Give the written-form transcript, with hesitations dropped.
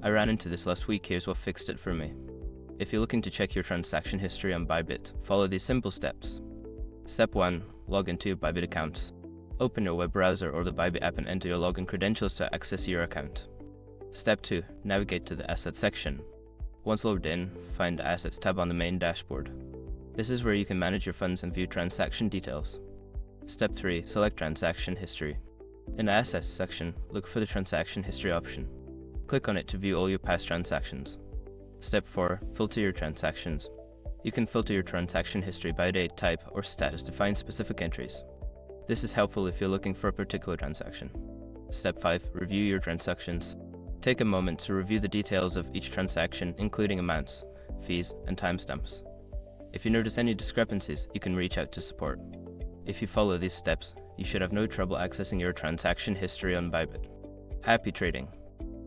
I ran into this last week. Here's what fixed it for me. If you're looking to check your transaction history on Bybit, follow these simple steps. Step 1. Log into your Bybit account. Open your web browser or the Bybit app and enter your login credentials to access your account. Step 2. Navigate to the Assets section. Once logged in, find the Assets tab on the main dashboard. This is where you can manage your funds and view transaction details. Step 3. Select Transaction History. In the Assets section, look for the Transaction History option. Click on it to view all your past transactions. Step 4. Filter your transactions. You can filter your transaction history by date, type, or status to find specific entries. This is helpful if you're looking for a particular transaction. Step 5. Review your transactions. Take a moment to review the details of each transaction, including amounts, fees, and timestamps. If you notice any discrepancies, you can reach out to support. If you follow these steps, you should have no trouble accessing your transaction history on Bybit. Happy trading!